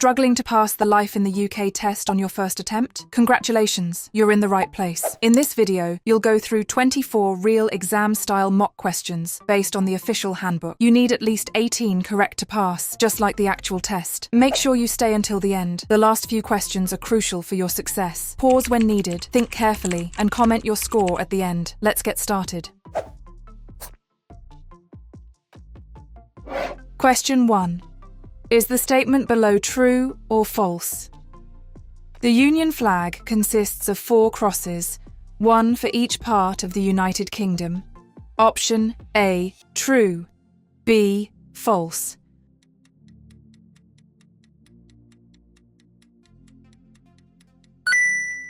Struggling to pass the Life in the UK test on your first attempt? Congratulations, you're in the right place. In this video, you'll go through 24 real exam-style mock questions based on the official handbook. You need at least 18 correct to pass, just like the actual test. Make sure you stay until the end. The last few questions are crucial for your success. Pause when needed, think carefully, and comment your score at the end. Let's get started. Question 1. Is the statement below true or false? The Union flag consists of 4 crosses, one for each part of the United Kingdom. Option A, true. B, false.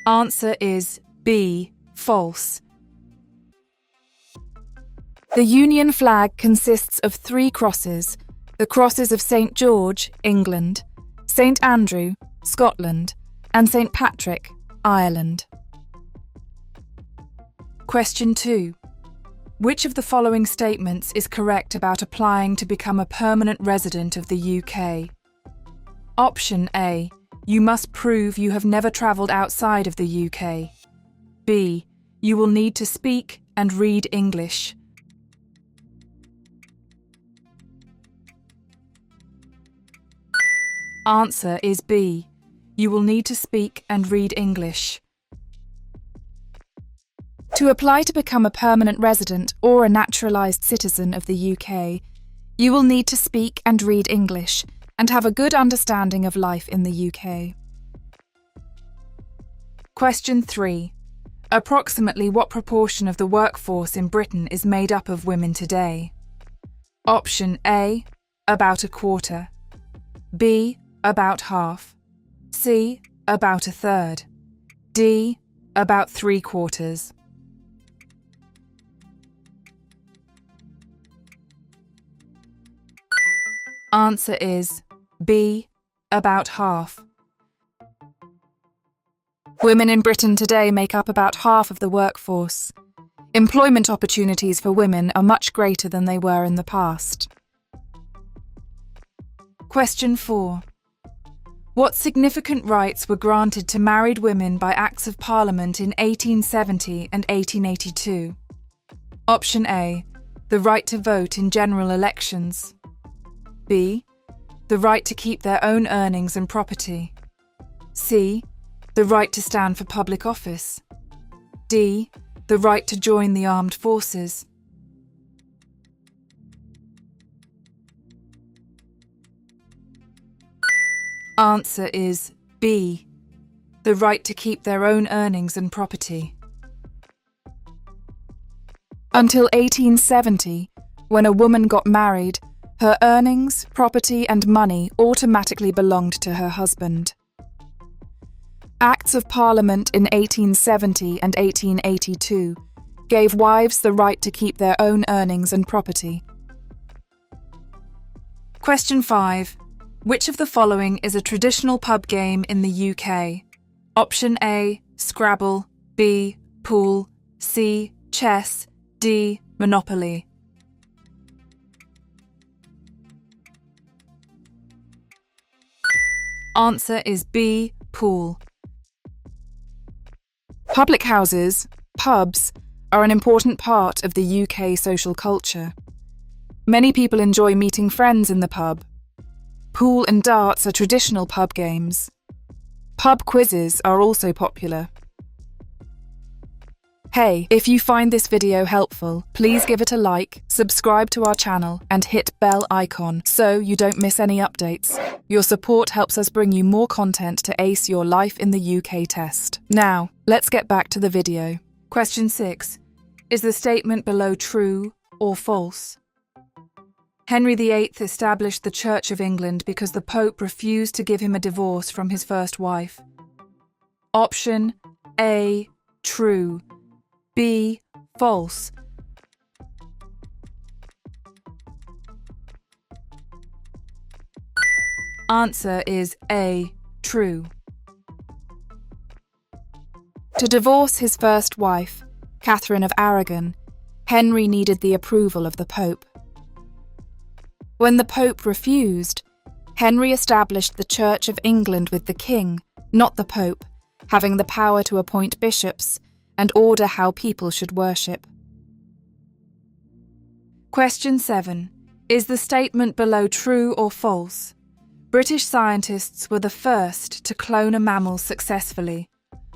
Answer is B, false. The Union flag consists of 3 crosses, the crosses of St. George, England, St. Andrew, Scotland, and St. Patrick, Ireland. Question 2. Which of the following statements is correct about applying to become a permanent resident of the UK? Option A. You must prove you have never travelled outside of the UK. B. You will need to speak and read English. Answer is B. You will need to speak and read English. To apply to become a permanent resident or a naturalised citizen of the UK, you will need to speak and read English and have a good understanding of life in the UK. Question 3. Approximately what proportion of the workforce in Britain is made up of women today? Option A, about a quarter. B, about half. C, about a third. D, about 3/4. Answer is B, about half. Women in Britain today make up about half of the workforce. Employment opportunities for women are much greater than they were in the past. Question 4. What significant rights were granted to married women by Acts of Parliament in 1870 and 1882? Option A. The right to vote in general elections. B. The right to keep their own earnings and property. C. The right to stand for public office. D. The right to join the armed forces. Answer is B. The right to keep their own earnings and property. Until 1870, when a woman got married, her earnings, property and money automatically belonged to her husband. Acts of Parliament in 1870 and 1882 gave wives the right to keep their own earnings and property. Question 5. Which of the following is a traditional pub game in the UK? Option A, Scrabble. B, Pool. C, Chess. D, Monopoly. Answer is B, Pool. Public houses, pubs, are an important part of the UK social culture. Many people enjoy meeting friends in the pub. Pool and darts are traditional pub games. Pub quizzes are also popular. Hey, if you find this video helpful, please give it a like, subscribe to our channel, and hit bell icon so you don't miss any updates. Your support helps us bring you more content to ace your Life in the UK test. Now, let's get back to the video. Question 6. Is the statement below true or false? Henry VIII established the Church of England because the Pope refused to give him a divorce from his first wife. Option A, true. B, false. Answer is A, true. To divorce his first wife, Catherine of Aragon, Henry needed the approval of the Pope. When the Pope refused, Henry established the Church of England with the king, not the Pope, having the power to appoint bishops and order how people should worship. Question 7. Is the statement below true or false? British scientists were the first to clone a mammal successfully.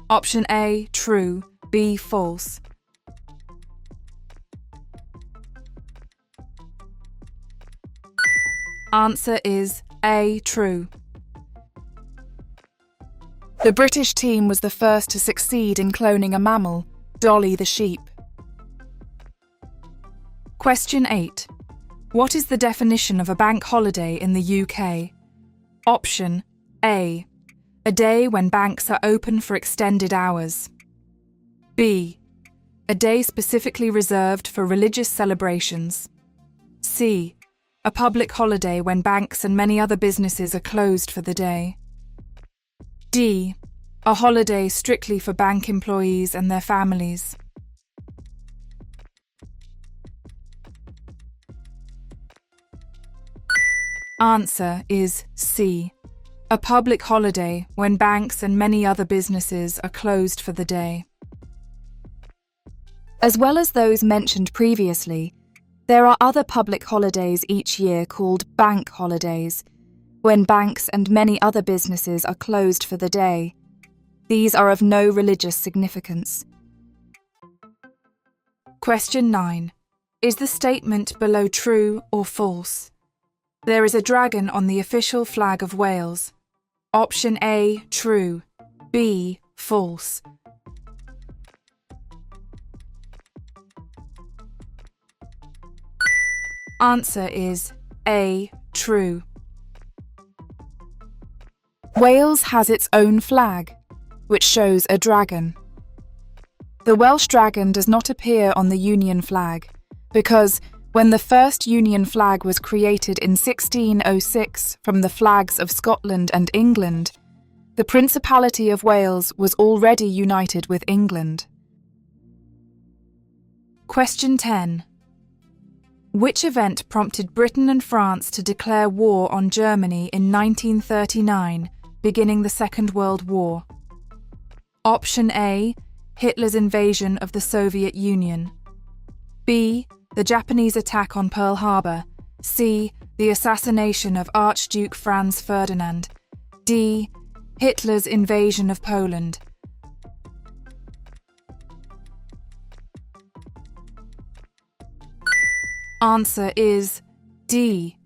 Option A, true, B, false. Answer is A, true. The British team was the first to succeed in cloning a mammal, Dolly the sheep. Question 8. What is the definition of a bank holiday in the UK? Option A. A day when banks are open for extended hours. B. A day specifically reserved for religious celebrations. C. A public holiday when banks and many other businesses are closed for the day. D. A holiday strictly for bank employees and their families. Answer is C. A public holiday when banks and many other businesses are closed for the day. As well as those mentioned previously, there are other public holidays each year called bank holidays, when banks and many other businesses are closed for the day. These are of no religious significance. Question 9. Is the statement below true or false? There is a dragon on the official flag of Wales. Option A, true. B, false. Answer is A, true. Wales has its own flag, which shows a dragon. The Welsh dragon does not appear on the Union flag because when the first Union flag was created in 1606 from the flags of Scotland and England, the Principality of Wales was already united with England. Question 10. Which event prompted Britain and France to declare war on Germany in 1939, beginning the Second World War? Option A, Hitler's invasion of the Soviet Union. B, the Japanese attack on Pearl Harbor. C, the assassination of Archduke Franz Ferdinand. D, Hitler's invasion of Poland. Answer is D,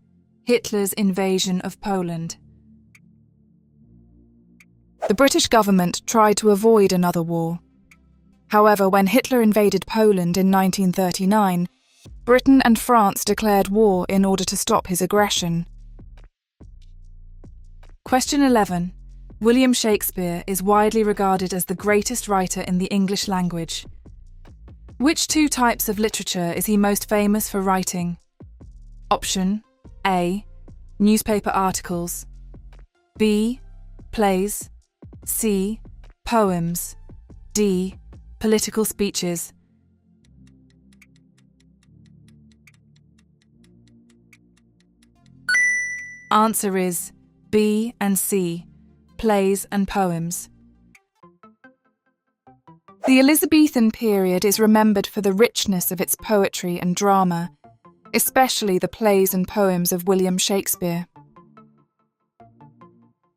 Hitler's invasion of Poland. The British government tried to avoid another war. However, when Hitler invaded Poland in 1939, Britain and France declared war in order to stop his aggression. Question 11. William Shakespeare is widely regarded as the greatest writer in the English language. Which two types of literature is he most famous for writing? Option A, newspaper articles. B, plays. C, poems. D, political speeches. Answer is B and C, plays and poems. The Elizabethan period is remembered for the richness of its poetry and drama, especially the plays and poems of William Shakespeare.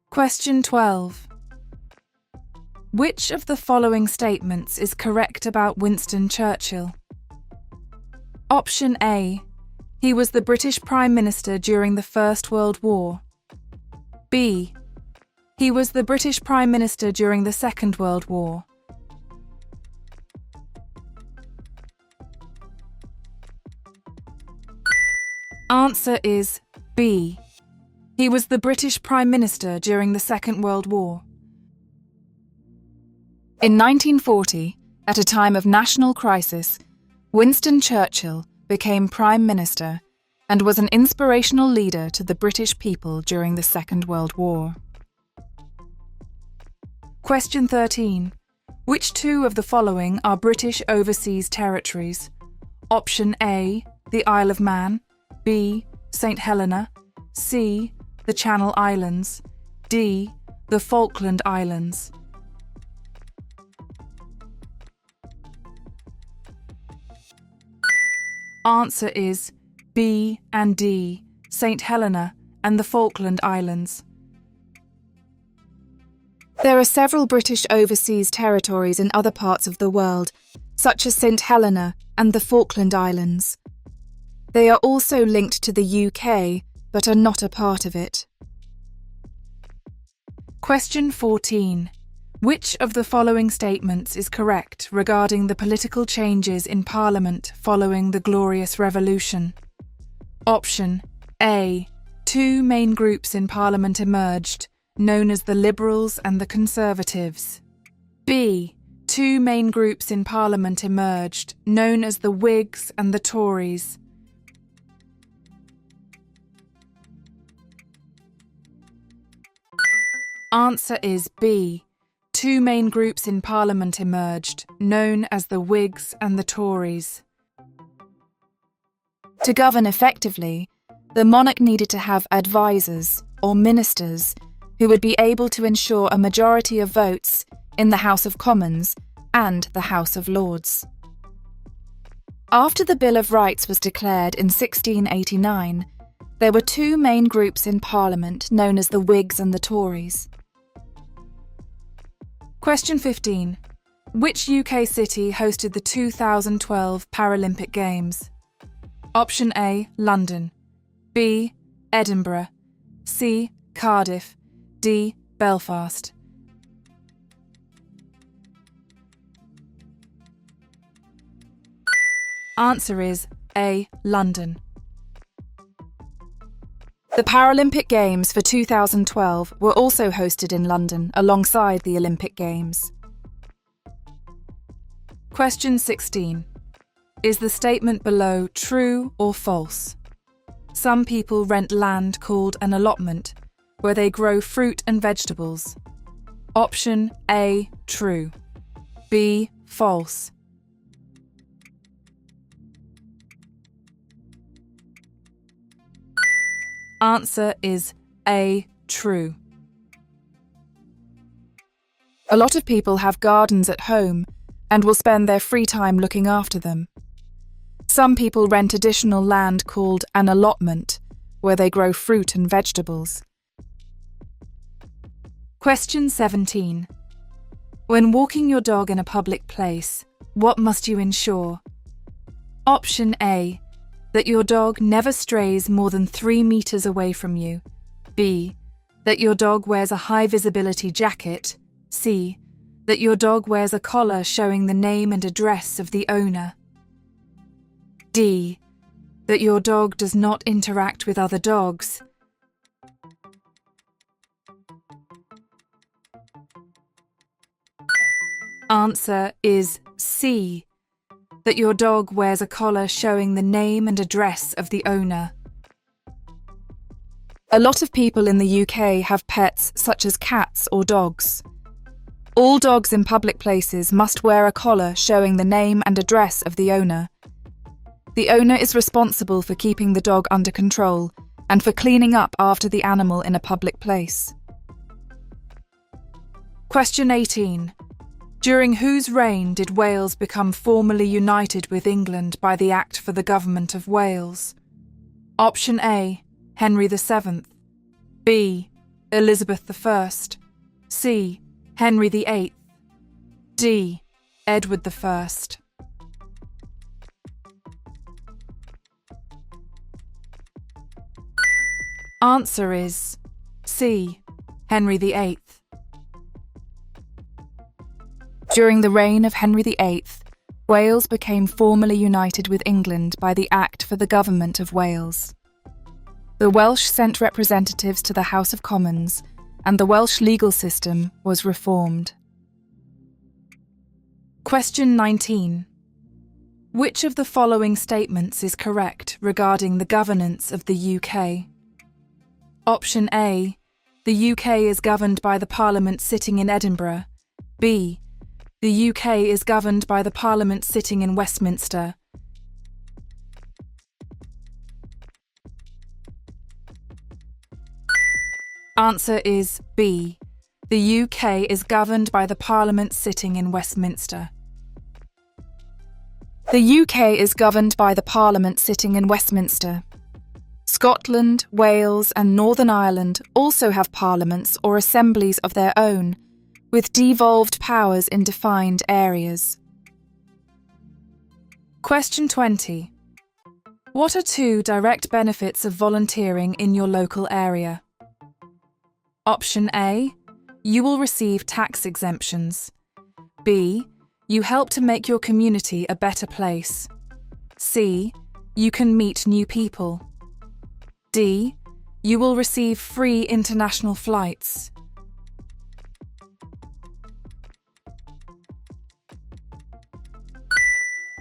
Question 12. Which of the following statements is correct about Winston Churchill? Option A. He was the British Prime Minister during the First World War. B. He was the British Prime Minister during the Second World War. Answer is B. He was the British Prime Minister during the Second World War. In 1940, at a time of national crisis, Winston Churchill became Prime Minister and was an inspirational leader to the British people during the Second World War. Question 13. Which two of the following are British overseas territories? Option A, the Isle of Man. B, St. Helena. C, the Channel Islands, D. the Falkland Islands. Answer is B and D, St. Helena and the Falkland Islands. There are several British overseas territories in other parts of the world, such as St. Helena and the Falkland Islands. They are also linked to the UK, but are not a part of it. Question 14. Which of the following statements is correct regarding the political changes in Parliament following the Glorious Revolution? Option A. Two main groups in Parliament emerged, known as the Liberals and the Conservatives. B. Two main groups in Parliament emerged, known as the Whigs and the Tories. Answer is B. Two main groups in Parliament emerged, known as the Whigs and the Tories. To govern effectively, the monarch needed to have advisers, or ministers, who would be able to ensure a majority of votes in the House of Commons and the House of Lords. After the Bill of Rights was declared in 1689, there were two main groups in Parliament known as the Whigs and the Tories. Question 15. Which UK city hosted the 2012 Paralympic Games? Option A. London. B. Edinburgh. C. Cardiff. D. Belfast. Answer is A. London. The Paralympic Games for 2012 were also hosted in London alongside the Olympic Games. Question 16. Is the statement below true or false? Some people rent land called an allotment, where they grow fruit and vegetables. Option A. True. B. False. Answer is A. True. A lot of people have gardens at home and will spend their free time looking after them. Some people rent additional land called an allotment, where they grow fruit and vegetables. Question 17. When walking your dog in a public place, what must you ensure? Option A. That your dog never strays more than 3 meters away from you. B. That your dog wears a high visibility jacket. C. That your dog wears a collar showing the name and address of the owner. D. That your dog does not interact with other dogs. Answer is C. That your dog wears a collar showing the name and address of the owner. A lot of people in the UK have pets such as cats or dogs. All dogs in public places must wear a collar showing the name and address of the owner. The owner is responsible for keeping the dog under control and for cleaning up after the animal in a public place. Question 18. During whose reign did Wales become formally united with England by the Act for the Government of Wales? Option A. Henry VII. B. Elizabeth I. C. Henry VIII. D. Edward I. Answer is C. Henry VIII. During the reign of Henry VIII, Wales became formally united with England by the Act for the Government of Wales. The Welsh sent representatives to the House of Commons, and the Welsh legal system was reformed. Question 19. Which of the following statements is correct regarding the governance of the UK? Option A. The UK is governed by the Parliament sitting in Edinburgh. B. The UK is governed by the Parliament sitting in Westminster. Answer is B. The UK is governed by the Parliament sitting in Westminster. The UK is governed by the Parliament sitting in Westminster. Scotland, Wales, and Northern Ireland also have parliaments or assemblies of their own, with devolved powers in defined areas. Question 20. What are 2 direct benefits of volunteering in your local area? Option A. You will receive tax exemptions. B. You help to make your community a better place. C. You can meet new people. D. You will receive free international flights.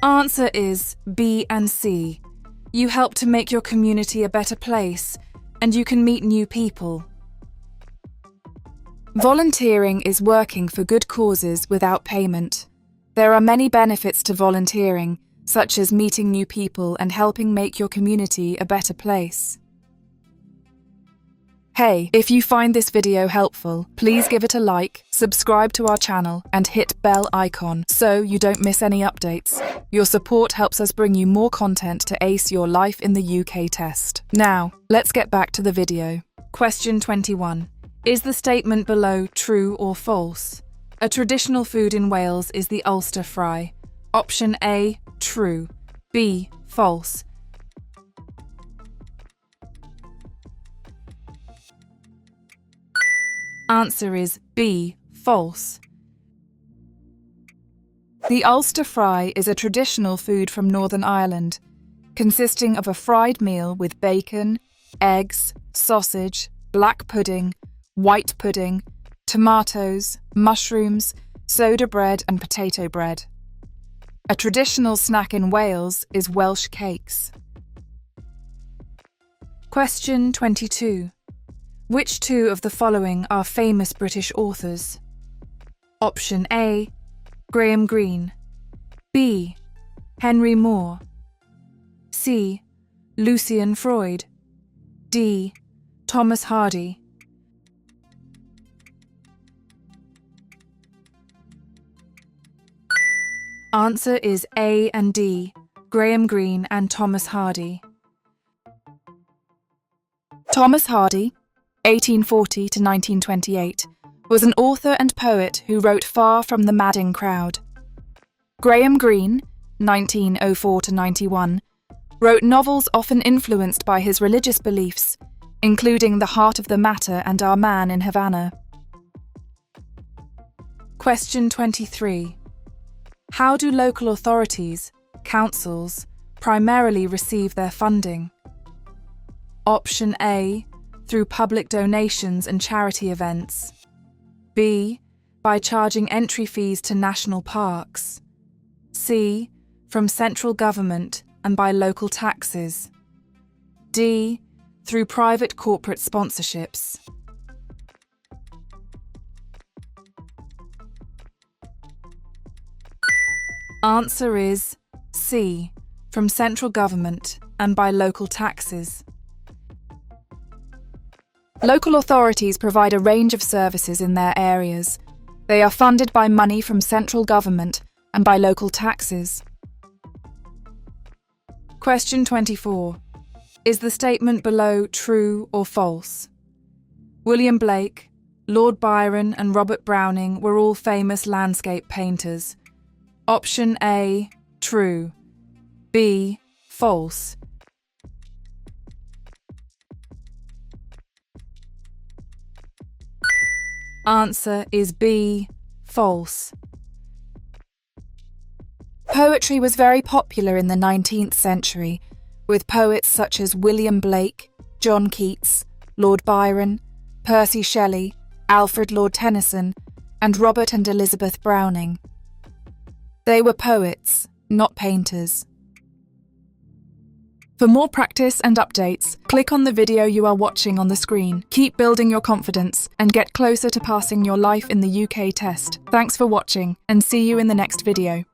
Answer is B and C. You help to make your community a better place, and you can meet new people. Volunteering is working for good causes without payment. There are many benefits to volunteering, such as meeting new people and helping make your community a better place. Hey, if you find this video helpful, please give it a like, subscribe to our channel, and hit bell icon so you don't miss any updates. Your support helps us bring you more content to ace your life in the UK test. Now, let's get back to the video. Question 21. Is the statement below true or false? A traditional food in Wales is the Ulster fry. Option A, true. B, false. Answer is B, false. The Ulster fry is a traditional food from Northern Ireland, consisting of a fried meal with bacon, eggs, sausage, black pudding, white pudding, tomatoes, mushrooms, soda bread and potato bread. A traditional snack in Wales is Welsh cakes. Question 22. Which 2 of the following are famous British authors? Option A, Graham Greene. B, Henry Moore. C, Lucian Freud. D, Thomas Hardy. Answer is A and D, Graham Greene and Thomas Hardy. Thomas Hardy, 1840 to 1928, was an author and poet who wrote Far from the Madding Crowd. Graham Greene, 1904 to 91, wrote novels often influenced by his religious beliefs, including The Heart of the Matter and Our Man in Havana. Question 23. How do local authorities, councils, primarily receive their funding? Option A, through public donations and charity events. B, by charging entry fees to national parks. C, from central government and by local taxes. D, through private corporate sponsorships. Answer is C, from central government and by local taxes. Local authorities provide a range of services in their areas. They are funded by money from central government and by local taxes. Question 24. Is the statement below true or false? William Blake, Lord Byron and Robert Browning were all famous landscape painters. Option A, true. B, false. Answer is B, false. Poetry was very popular in the 19th century, with poets such as William Blake, John Keats, Lord Byron, Percy Shelley, Alfred Lord Tennyson, and Robert and Elizabeth Browning. They were poets, not painters. For more practice and updates, click on the video you are watching on the screen. Keep building your confidence and get closer to passing your life in the UK test. Thanks for watching, and see you in the next video.